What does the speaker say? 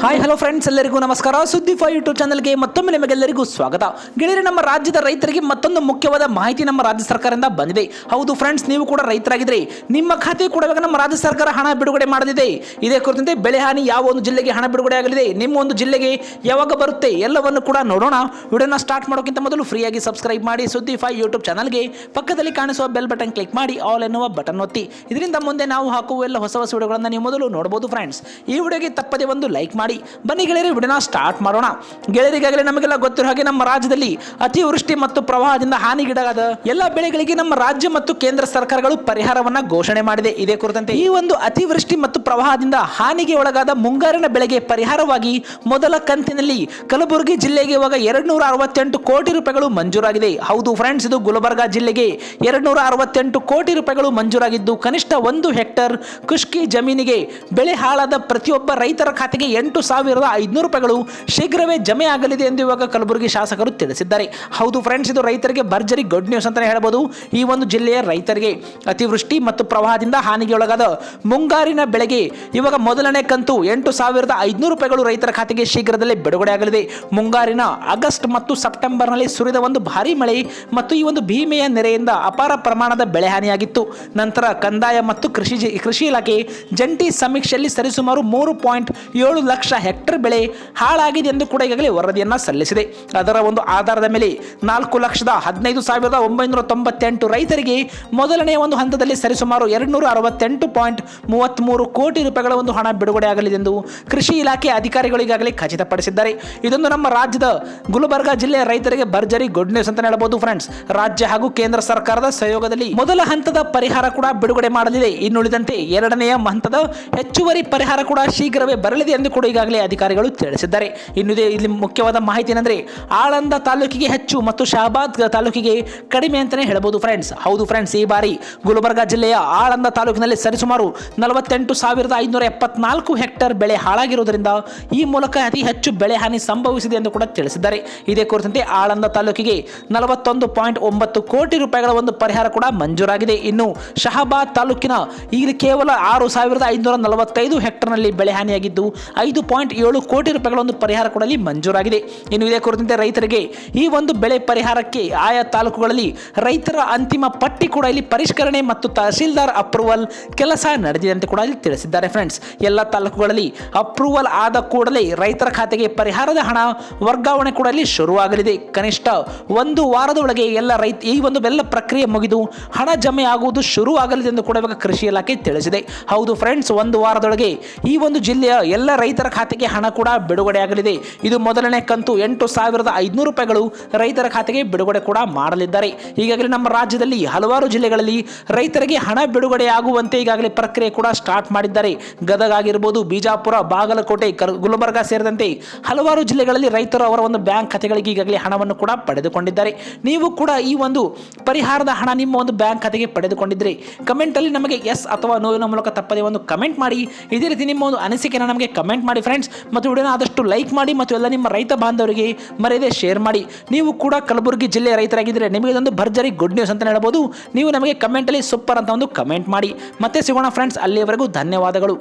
Hi hello friends, ಎಲ್ಲರಿಗೂ ನಮಸ್ಕಾರ. ಸುದ್ದಿ ಫಾರ್ ಯೂಟ್ಯೂಬ್ ಚಾನಲ್ಗೆ ಮತ್ತೊಮ್ಮೆ ನಿಮಗೆಲ್ಲರಿಗೂ ಸ್ವಾಗತ. ಗೆಳೆಯರೆ, ನಮ್ಮ ರಾಜ್ಯದ ರೈತರಿಗೆ ಮತ್ತೊಂದು ಮುಖ್ಯವಾದ ಮಾಹಿತಿ ನಮ್ಮ ರಾಜ್ಯ ಸರ್ಕಾರದಿಂದ ಬಂದಿದೆ. ಹೌದು ಫ್ರೆಂಡ್ಸ್, ನೀವು ಕೂಡ ರೈತರಾಗಿದ್ರೆ ನಿಮ್ಮ ಖಾತೆ ಕೂಡ ಇವಾಗ ನಮ್ಮ ರಾಜ್ಯ ಸರ್ಕಾರ ಹಣ ಬಿಡುಗಡೆ ಮಾಡಲಿದೆ. ಇದೇ ಕುರಿತಂತೆ ಬೆಳೆ ಹಾನಿ ಯಾವ ಒಂದು ಜಿಲ್ಲೆಗೆ ಹಣ ಬಿಡುಗಡೆ ಆಗಲಿದೆ, ನಿಮ್ಮ ಒಂದು ಜಿಲ್ಲೆಗೆ ಯಾವಾಗ ಬರುತ್ತೆ ಎಲ್ಲವನ್ನು ಕೂಡ ನೋಡೋಣ. ವಿಡಿಯೋನ ಸ್ಟಾರ್ಟ್ ಮಾಡೋಕ್ಕಿಂತ ಮೊದಲು ಫ್ರೀಯಾಗಿ ಸಬ್ಸ್ಕ್ರೈಬ್ ಮಾಡಿ ಸುದ್ದಿ ಫಾರ್ ಯೂಟ್ಯೂಬ್ ಚಾನಲ್ಗೆ. ಪಕ್ಕದಲ್ಲಿ ಕಾಣಿಸುವ ಬೆಲ್ ಬಟನ್ ಕ್ಲಿಕ್ ಮಾಡಿ ಆಲ್ ಎನ್ನುವ ಬಟನ್ ಒತ್ತಿ. ಇದರಿಂದ ಮುಂದೆ ನಾವು ಹಾಕುವ ಎಲ್ಲ ಹೊಸ ವಿಡಿಯೋಗಳನ್ನು ನೀವು ಮೊದಲು ನೋಡಬಹುದು. ಫ್ರೆಂಡ್ಸ್, ಈ ವಿಡಿಯೋಗೆ ತಪ್ಪದೆ ಒಂದು ಲೈಕ್ ಮಾಡಿ. ಬನ್ನಿ ಗೆಳೆಯರೆ, ವಿಡಿಯೋನ ಸ್ಟಾರ್ಟ್ ಮಾಡೋಣ. ಗೆಳೆಯರಿಗಾಗಲೇ ನಮಗೆಲ್ಲ ಗೊತ್ತಿರೋ ಹಾಗೆ ನಮ್ಮ ರಾಜ್ಯದಲ್ಲಿ ಅತಿವೃಷ್ಟಿ ಮತ್ತು ಪ್ರವಾಹದಿಂದ ಹಾನಿಗೀಡಾದ ಎಲ್ಲ ಬೆಳೆಗಳಿಗೆ ನಮ್ಮ ರಾಜ್ಯ ಮತ್ತು ಕೇಂದ್ರ ಸರ್ಕಾರಗಳು ಪರಿಹಾರವನ್ನ ಘೋಷಣೆ ಮಾಡಿದೆ. ಇದೇ ಕುರಿತಂತೆ ಈ ಒಂದು ಅತಿವೃಷ್ಟಿ ಮತ್ತು ಪ್ರವಾಹದಿಂದ ಹಾನಿಗೆ ಒಳಗಾದ ಮುಂಗಾರಿನ ಬೆಳೆಗೆ ಪರಿಹಾರವಾಗಿ ಮೊದಲ ಕಂತಿನಲ್ಲಿ ಕಲಬುರಗಿ ಜಿಲ್ಲೆಗೆ ಇವಾಗ 268 ಕೋಟಿ ರೂಪಾಯಿಗಳು ಮಂಜೂರಾಗಿದೆ. ಹೌದು ಫ್ರೆಂಡ್ಸ್, ಇದು ಗುಲ್ಬರ್ಗಾ ಜಿಲ್ಲೆಗೆ 268 ಕೋಟಿ ರೂಪಾಯಿಗಳು ಮಂಜೂರಾಗಿದ್ದು, ಕನಿಷ್ಠ 1 ಹೆಕ್ಟರ್ ಕೃಷಿ ಜಮೀನಿಗೆ ಬೆಳೆ ಹಾಳಾದ ಪ್ರತಿಯೊಬ್ಬ ರೈತರ ಖಾತೆಗೆ 8,500 ರೂಪಾಯಿಗಳು ಶೀಘ್ರವೇ ಜಮೆ ಆಗಲಿದೆ ಎಂದು ಇವಾಗ ಕಲಬುರಗಿ ಶಾಸಕರು ತಿಳಿಸಿದ್ದಾರೆ. ಹೌದು ಫ್ರೆಂಡ್ಸ್, ಇದು ರೈತರಿಗೆ ಭರ್ಜರಿ ಗುಡ್ ನ್ಯೂಸ್ ಅಂತಾನೆ ಹೇಳಬಹುದು. ಈ ಒಂದು ಜಿಲ್ಲೆಯ ರೈತರಿಗೆ ಅತಿವೃಷ್ಟಿ ಮತ್ತು ಪ್ರವಾಹದಿಂದ ಹಾನಿಗೆ ಒಳಗಾದ ಮುಂಗಾರಿನ ಬೆಳೆಗೆ ಇವಾಗ ಮೊದಲನೇ ಕಂತು 8,500 ರೂಪಾಯಿಗಳು ರೈತರ ಖಾತೆಗೆ ಶೀಘ್ರದಲ್ಲೇ ಬಿಡುಗಡೆ ಆಗಲಿದೆ. ಮುಂಗಾರಿನ ಆಗಸ್ಟ್ ಮತ್ತು ಸೆಪ್ಟೆಂಬರ್ನಲ್ಲಿ ಸುರಿದ ಒಂದು ಭಾರಿ ಮಳೆ ಮತ್ತು ಈ ಒಂದು ಭೀಮೆಯ ನೆರೆಯಿಂದ ಅಪಾರ ಪ್ರಮಾಣದ ಬೆಳೆ ಹಾನಿಯಾಗಿತ್ತು. ನಂತರ ಕಂದಾಯ ಮತ್ತು ಕೃಷಿ ಇಲಾಖೆ ಜಂಟಿ ಸಮೀಕ್ಷೆಯಲ್ಲಿ ಸರಿಸುಮಾರು 3.7 ಲಕ್ಷ ಹೆಕ್ಟರ್ ಬೆಳೆ ಹಾಳಾಗಿದೆ ಎಂದು ಕೂಡ ಈಗಾಗಲೇ ವರದಿಯನ್ನ ಸಲ್ಲಿಸಿದೆ. ಅದರ ಒಂದು ಆಧಾರದ ಮೇಲೆ 4,15,998 ರೈತರಿಗೆ ಮೊದಲನೆಯ ಒಂದು ಹಂತದಲ್ಲಿ ಸರಿಸುಮಾರು 268.33 ಕೋಟಿ ರೂಪಾಯಿಗಳ ಒಂದು ಹಣ ಬಿಡುಗಡೆ ಆಗಲಿದೆ ಎಂದು ಕೃಷಿ ಇಲಾಖೆ ಅಧಿಕಾರಿಗಳು ಈಗಾಗಲೇ ಖಚಿತಪಡಿಸಿದ್ದಾರೆ. ಇದೊಂದು ನಮ್ಮ ರಾಜ್ಯದ ಗುಲ್ಬರ್ಗಾ ಜಿಲ್ಲೆಯ ರೈತರಿಗೆ ಭರ್ಜರಿ ಗುಡ್ ನ್ಯೂಸ್ ಅಂತ ಹೇಳಬಹುದು. ಫ್ರೆಂಡ್ಸ್, ರಾಜ್ಯ ಹಾಗೂ ಕೇಂದ್ರ ಸರ್ಕಾರದ ಸಹಯೋಗದಲ್ಲಿ ಮೊದಲ ಹಂತದ ಪರಿಹಾರ ಕೂಡ ಬಿಡುಗಡೆ ಮಾಡಲಿದೆ. ಇನ್ನುಳಿದಂತೆ ಎರಡನೆಯ ಹಂತದ ಹೆಚ್ಚುವರಿ ಪರಿಹಾರ ಕೂಡ ಶೀಘ್ರವೇ ಬರಲಿದೆ ಎಂದು ಕೂಡ ಈಗಾಗಲೇ ಅಧಿಕಾರಿಗಳು ತಿಳಿಸಿದ್ದಾರೆ. ಇನ್ನುದೇ ಇಲ್ಲಿ ಮುಖ್ಯವಾದ ಮಾಹಿತಿ ಏನಂದ್ರೆ, ಆಳಂದ ತಾಲೂಕಿಗೆ ಹೆಚ್ಚು ಮತ್ತು ಶಹಾಬಾದ್ ತಾಲೂಕಿಗೆ ಕಡಿಮೆ ಅಂತಾನೆ ಹೇಳಬಹುದು. ಫ್ರೆಂಡ್ಸ್, ಹೌದು ಫ್ರೆಂಡ್ಸ್, ಈ ಬಾರಿ ಗುಲ್ಬರ್ಗಾ ಜಿಲ್ಲೆಯ ಆಳಂದ ತಾಲೂಕಿನಲ್ಲಿ ಸರಿಸುಮಾರು 48,574 ಹೆಕ್ಟರ್ ಬೆಳೆ ಹಾಳಾಗಿರುವುದರಿಂದ ಈ ಮೂಲಕ ಅತಿ ಹೆಚ್ಚು ಬೆಳೆ ಹಾನಿ ಸಂಭವಿಸಿದೆ ಎಂದು ಕೂಡ ತಿಳಿಸಿದ್ದಾರೆ. ಇದೇ ಕುರಿತಂತೆ ಆಳಂದ ತಾಲೂಕಿಗೆ 41.9 ಕೋಟಿ ರೂಪಾಯಿಗಳ ಒಂದು ಪರಿಹಾರ ಕೂಡ ಮಂಜೂರಾಗಿದೆ. ಇನ್ನು ಶಹಾಬಾದ್ ತಾಲೂಕಿನ ಇಲ್ಲಿ ಕೇವಲ 6,545 ಹೆಕ್ಟರ್ನಲ್ಲಿ ಬೆಳೆ ಹಾನಿಯಾಗಿದ್ದು 5.7 ಕೋಟಿ ರೂಪಾಯಿಗಳ ಒಂದು ಪರಿಹಾರ ಕೂಡ ಮಂಜೂರಾಗಿದೆ. ಇನ್ನು ಇದೇ ಕುರಿತಂತೆ ರೈತರಿಗೆ ಈ ಒಂದು ಬೆಳೆ ಪರಿಹಾರಕ್ಕೆ ಆಯಾ ತಾಲೂಕುಗಳಲ್ಲಿ ರೈತರ ಅಂತಿಮ ಪಟ್ಟಿ ಕೂಡ ಇಲ್ಲಿ ಪರಿಷ್ಕರಣೆ ಮತ್ತು ತಹಸೀಲ್ದಾರ್ ಅಪ್ರೂವಲ್ ಕೆಲಸ ನಡೆದಿದೆ ಅಂತ ಕೂಡ ಇಲ್ಲಿ ತಿಳಿಸಿದ್ದಾರೆ. ಫ್ರೆಂಡ್ಸ್, ಎಲ್ಲ ತಾಲೂಕುಗಳಲ್ಲಿ ಅಪ್ರೂವಲ್ ಆದ ಕೂಡಲೇ ರೈತರ ಖಾತೆಗೆ ಪರಿಹಾರದ ಹಣ ವರ್ಗಾವಣೆ ಕೂಡ ಇಲ್ಲಿ ಶುರುವಾಗಲಿದೆ. ಕನಿಷ್ಠ 1 ವಾರದ ಒಳಗೆ ಈ ಒಂದು ಪ್ರಕ್ರಿಯೆ ಮುಗಿದು ಹಣ ಜಮೆ ಆಗುವುದು ಶುರು ಆಗಲಿದೆ ಎಂದು ಕೂಡ ಇವಾಗ ಕೃಷಿ ಇಲಾಖೆ ತಿಳಿಸಿದೆ. ಹೌದು ಫ್ರೆಂಡ್ಸ್, 1 ವಾರದೊಳಗೆ ಈ ಒಂದು ಜಿಲ್ಲೆಯ ಎಲ್ಲ ರೈತರ ಖಾತೆಗೆ ಹಣ ಕೂಡ ಬಿಡುಗಡೆ ಆಗಲಿದೆ. ಇದು ಮೊದಲನೇ ಕಂತು 8,500 ರೂಪಾಯಿಗಳು ರೈತರ ಖಾತೆಗೆ ಬಿಡುಗಡೆ ಕೂಡ ಮಾಡಲಿದ್ದಾರೆ. ಈಗಾಗಲೇ ನಮ್ಮ ರಾಜ್ಯದಲ್ಲಿ ಹಲವಾರು ಜಿಲ್ಲೆಗಳಲ್ಲಿ ರೈತರಿಗೆ ಹಣ ಬಿಡುಗಡೆ ಆಗುವಂತೆ ಈಗಾಗಲೇ ಪ್ರಕ್ರಿಯೆ ಕೂಡ ಸ್ಟಾರ್ಟ್ ಮಾಡಿದ್ದಾರೆ. ಗದಗ ಆಗಿರಬಹುದು, ಬಿಜಾಪುರ, ಬಾಗಲಕೋಟೆ, ಗುಲ್ಬರ್ಗಾ ಸೇರಿದಂತೆ ಹಲವಾರು ಜಿಲ್ಲೆಗಳಲ್ಲಿ ರೈತರು ಅವರ ಒಂದು ಬ್ಯಾಂಕ್ ಖಾತೆಗಳಿಗೆ ಈಗಾಗಲೇ ಹಣವನ್ನು ಕೂಡ ಪಡೆದುಕೊಂಡಿದ್ದಾರೆ. ನೀವು ಕೂಡ ಈ ಒಂದು ಪರಿಹಾರದ ಹಣ ನಿಮ್ಮ ಒಂದು ಬ್ಯಾಂಕ್ ಖಾತೆಗೆ ಪಡೆದುಕೊಂಡಿದ್ರೆ ಕಮೆಂಟ್ ಅಲ್ಲಿ ನಮಗೆ ಎಸ್ ಅಥವಾ ನೋವಿನ ಮೂಲಕ ತಪ್ಪದೆ ಒಂದು ಕಮೆಂಟ್ ಮಾಡಿ. ಇದೇ ರೀತಿ ನಿಮ್ಮ ಒಂದು ಅನಿಸಿಕೆಯನ್ನು ನಮಗೆ ಕಮೆಂಟ್ ಮಾಡಿ ಫ್ರೆಂಡ್ಸ್. ಮತ್ತು ವಿಡಿಯೋನ ಆದಷ್ಟು ಲೈಕ್ ಮಾಡಿ ಮತ್ತು ಎಲ್ಲ ನಿಮ್ಮ ರೈತ ಬಾಂಧವರಿಗೆ ಮರೆಯದೆ ಶೇರ್ ಮಾಡಿ. ನೀವು ಕೂಡ ಕಲಬುರಗಿ ಜಿಲ್ಲೆಯ ರೈತರಾಗಿದ್ದರೆ ನಿಮಗೆ ಇದೊಂದು ಭರ್ಜರಿ ಗುಡ್ ನ್ಯೂಸ್ ಅಂತ ಹೇಳ್ಬೋದು. ನೀವು ನಮಗೆ ಕಮೆಂಟ್ ಅಲ್ಲಿ ಸೂಪರ್ ಅಂತ ಒಂದು ಕಮೆಂಟ್ ಮಾಡಿ. ಮತ್ತೆ ಸಿಗೋಣ ಫ್ರೆಂಡ್ಸ್, ಅಲ್ಲಿಯವರೆಗೂ ಧನ್ಯವಾದಗಳು.